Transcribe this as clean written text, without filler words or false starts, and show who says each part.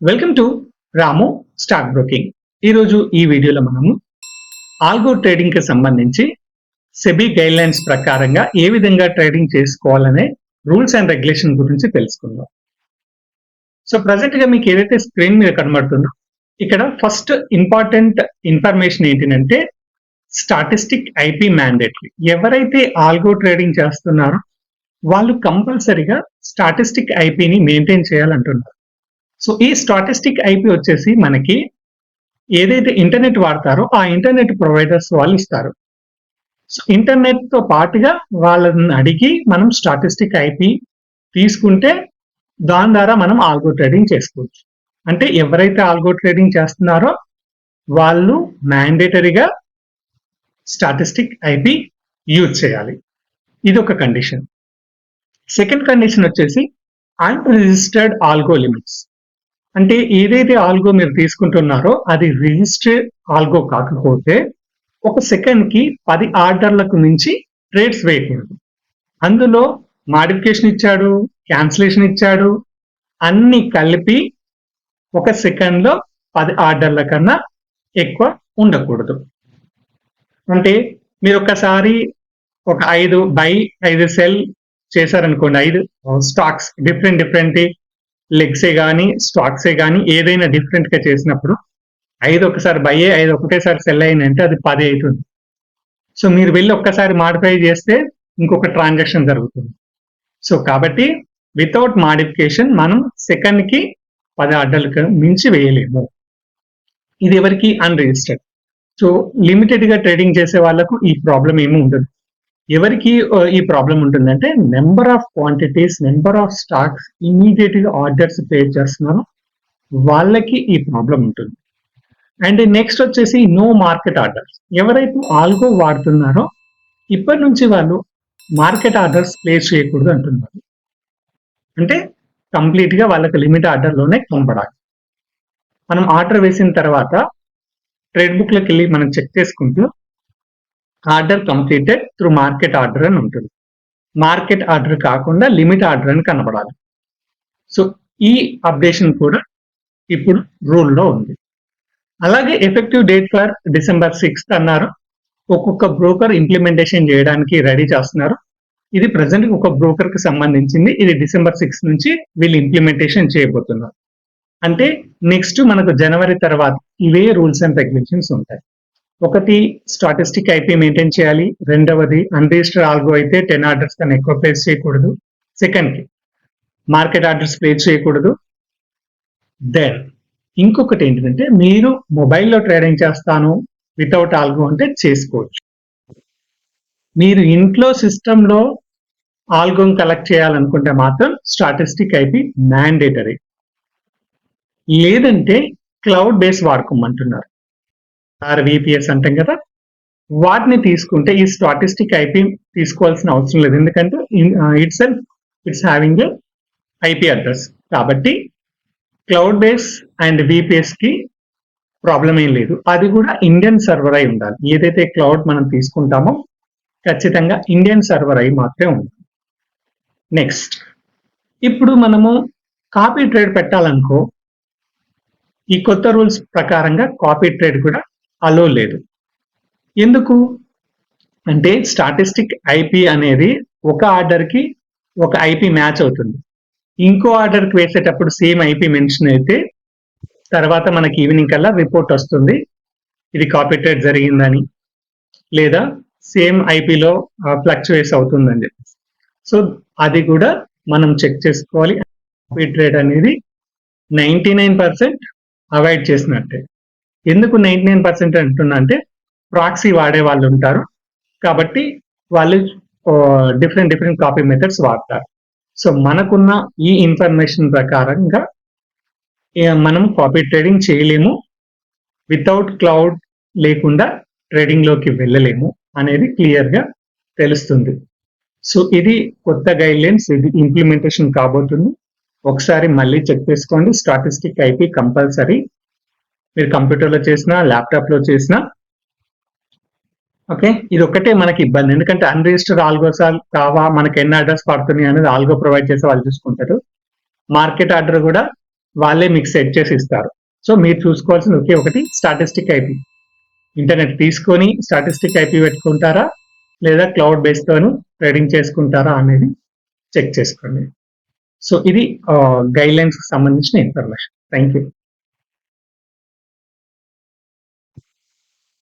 Speaker 1: Welcome to Ramu stock broking. ఈరోజు ఈ వీడియోలో మనము ఆల్గో ట్రేడింగ్ కి సంబంధించి సెబీ గైడ్ లైన్స్ ప్రకారంగా ఏ విధంగా ట్రేడింగ్ చేసుకోవాలనే రూల్స్ అండ్ రెగ్యులేషన్ గురించి తెలుసుకుందాం. సో ప్రజెంట్ గా మీకు ఏదైతే స్క్రీన్ మీద కనబడుతుందో ఇక్కడ ఫస్ట్ ఇంపార్టెంట్ ఇన్ఫర్మేషన్ ఏంటంటే స్టాటిస్టిక్ ఐపీ మ్యాండేటరీ. ఎవరైతే ఆల్గో ట్రేడింగ్ చేస్తున్నారో వాళ్ళు కంపల్సరీగా స్టాటిస్టిక్ ఐపీని మెయింటైన్ చేయాలంటున్నారు. సో ఈ స్టాటిస్టిక్ ఐపీ వచ్చేసి మనకి ఏదైతే ఇంటర్నెట్ వాడతారో ఆ ఇంటర్నెట్ ప్రొవైడర్స్ వాళ్ళు ఇస్తారు. సో ఇంటర్నెట్ తో పాటుగా వాళ్ళని అడిగి మనం స్టాటిస్టిక్ ఐపీ తీసుకుంటే దాని ద్వారా మనం ఆల్గో ట్రేడింగ్ చేసుకోవచ్చు. అంటే ఎవరైతే ఆల్గో ట్రేడింగ్ చేస్తున్నారో వాళ్ళు మ్యాండేటరీగా స్టాటిస్టిక్ ఐపీ యూజ్ చేయాలి. ఇది ఒక కండిషన్. సెకండ్ కండిషన్ వచ్చేసి అన్రిజిస్టర్డ్ ఆల్గో లిమిట్స్. అంటే ఏదైతే ఆల్గో మీరు తీసుకుంటున్నారో అది రిజిస్టర్డ్ ఆల్గో కాకపోతే ఒక సెకండ్ కి 10 ఆర్డర్లకు మించి ట్రేడ్స్ వేయకూడదు. అందులో మాడిఫికేషన్ ఇచ్చాడు, క్యాన్సిలేషన్ ఇచ్చాడు, అన్ని కలిపి ఒక సెకండ్ లో 10 ఆర్డర్ల కన్నా ఎక్కువ ఉండకూడదు. అంటే మీరు ఒక్కసారి ఒక 5 బై 5 సెల్ చేశారనుకోండి, 5 స్టాక్స్ డిఫరెంట్ లెగ్సే కానీ స్టాక్సే కానీ ఏదైనా డిఫరెంట్ గా చేసినప్పుడు 5 ఒకసారి బై 5 ఒకటేసారి సెల్ అయిందంటే అది 10 అవుతుంది. సో మీరు వెళ్ళి ఒక్కసారి మాడిఫై చేస్తే ఇంకొక ట్రాన్సాక్షన్ జరుగుతుంది. సో కాబట్టి వితౌట్ మాడిఫికేషన్ మనం సెకండ్ కి 10 ఆర్డర్లకు మించి వేయలేము. ఇది ఎవరికి అన్రిజిస్టర్డ్. సో లిమిటెడ్ గా ట్రేడింగ్ చేసే వాళ్ళకు ఈ ప్రాబ్లం ఏమీ ఉండదు. ఎవరికి ఈ ప్రాబ్లం ఉంటుందంటే number of quantities, number of stocks immediate గా ఆర్డర్స్ ప్లేస్ చేస్తున్నారు వాళ్ళకి ఈ ప్రాబ్లం ఉంటుంది. అండ్ నెక్స్ట్ వచ్చేసి నో మార్కెట్ ఆర్డర్స్. ఎవరైతే ఆల్గో వాడుతున్నారో ఇప్పటి నుంచి వాళ్ళు మార్కెట్ ఆర్డర్స్ ప్లేస్ చేయకూడదు అంటున్నారు. అంటే కంప్లీట్ గా వాళ్ళకి లిమిట్ ఆర్డర్ లోనే కనపడాలి. మనం ఆర్డర్ వేసిన తర్వాత ట్రేడ్ బుక్ లోకి వెళ్ళి మనం చెక్ చేసుకుంటూ order completed through market order అని ఉంటుంది. మార్కెట్ ఆర్డర్ కాకుండా లిమిట్ ఆర్డర్ అని కనబడాలి. సో ఈ అప్డేషన్ కూడా ఇప్పుడు రూల్లో ఉంది. అలాగే effective date for December 6th అన్నారు. ఒక్కొక్క బ్రోకర్ ఇంప్లిమెంటేషన్ చేయడానికి రెడీ చేస్తున్నారు. ఇది ప్రజెంట్ ఒక బ్రోకర్ కి సంబంధించింది. ఇది డిసెంబర్ 6 నుంచి వీళ్ళు ఇంప్లిమెంటేషన్ చేయబోతున్నారు. అంటే నెక్స్ట్ మనకు జనవరి తర్వాత ఇవే రూల్స్ అండ్ రెగ్యులేషన్స్ ఉంటాయి. ఒకటి స్టాటిస్టిక్ ఐపీ మెయింటైన్ చేయాలి. రెండవది అన్రిజిస్టర్డ్ ఆల్గో అయితే 10 ఆర్డర్స్ కన్నా ఎక్కువ ప్లేస్ చేయకూడదు. సెకండ్ కి మార్కెట్ ఆర్డర్స్ ప్లేస్ చేయకూడదు. దెన్ ఇంకొకటి ఏంటంటే మీరు మొబైల్లో ట్రేడింగ్ చేస్తాను వితౌట్ ఆల్గో అంటే చేసుకోవచ్చు. మీరు ఇంట్లో సిస్టంలో ఆల్గోని కలెక్ట్ చేయాలనుకుంటే మాత్రం స్టాటిస్టిక్ ఐపీ మ్యాండేటరీ. లేదంటే క్లౌడ్ బేస్ వాడుకోమంటున్నారు. విపిఎస్ అంటాం కదా, వాటిని తీసుకుంటే ఈ స్టాటిస్టిక్ ఐపీ తీసుకోవాల్సిన అవసరం లేదు. ఎందుకంటే it's having a IP address. కాబట్టి క్లౌడ్ బేస్ అండ్ విపిఎస్ కి ప్రాబ్లం ఏం లేదు. అది కూడా ఇండియన్ సర్వర్ అయి ఉండాలి. ఏదైతే క్లౌడ్ మనం తీసుకుంటామో ఖచ్చితంగా ఇండియన్ సర్వర్ అయి మాత్రమే ఉండాలి. నెక్స్ట్ ఇప్పుడు మనము కాపీ ట్రేడ్ పెట్టాలనుకో ఈ కొత్త రూల్స్ ప్రకారంగా కాపీ ట్రేడ్ కూడా అలో లేదు. ఎందుకు అంటే స్టాటిస్టిక్ ఐపీ అనేది ఒక ఆర్డర్ కి ఒక ఐపీ మ్యాచ్ అవుతుంది. ఇంకో ఆర్డర్ కి వేసేటప్పుడు సేమ్ ఐపీ మెన్షన్ అయితే తర్వాత మనకి ఈవినింగ్ కల్లా రిపోర్ట్ వస్తుంది ఇది కాపీ ట్రేడ్ జరిగిందని, లేదా సేమ్ ఐపీలో ఫ్లక్చువేట్స్ అవుతుందని చెప్పి. సో అది కూడా మనం చెక్ చేసుకోవాలి. కాపీ ట్రేడ్ అనేది 99% అవాయిడ్ చేసినట్టే. ఎందుకు 99% అంటున్నా అంటే ప్రాక్సీ వాడే వాళ్ళు ఉంటారు కాబట్టి వాళ్ళు డిఫరెంట్ కాపీ మెథడ్స్ వాడతారు. సో మనకున్న ఈ ఇన్ఫర్మేషన్ ప్రకారంగా మనం కాపీ ట్రేడింగ్ చేయలేము, వితౌట్ క్లౌడ్ లేకుండా ట్రేడింగ్ లోకి వెళ్ళలేము అనేది క్లియర్ గా తెలుస్తుంది. సో ఇది కొత్త గైడ్ లైన్స్, ఇది ఇంప్లిమెంటేషన్ కాబోతుంది. ఒకసారి మళ్ళీ చెక్ చేసుకోండి. Statistic IP compulsory. మీరు కంప్యూటర్లో చేసినా ల్యాప్టాప్లో చేసినా ఓకే. ఇది ఒకటే మనకి ఇబ్బంది. ఎందుకంటే అన్రిజిస్టర్డ్ ఆల్గోస్ కావా మనకి ఎన్ని ఆర్డర్స్ పడుతున్నాయి అనేది ఆల్గో ప్రొవైడ్ చేసే వాళ్ళు చూసుకుంటారు. మార్కెట్ ఆర్డర్ కూడా వాళ్ళే మీకు సెట్ చేసి ఇస్తారు. సో మీరు చూసుకోవాల్సింది ఒకే ఒకటి స్టాటిస్టిక్ ఐపీ. ఇంటర్నెట్ తీసుకొని స్టాటిస్టిక్ ఐపీ పెట్టుకుంటారా లేదా క్లౌడ్ బేస్ తోని ట్రేడింగ్ చేసుకుంటారా అనేది చెక్ చేసుకోండి. సో ఇది గైడ్ లైన్స్ కి సంబంధించిన ఇన్ఫర్మేషన్. Thank you.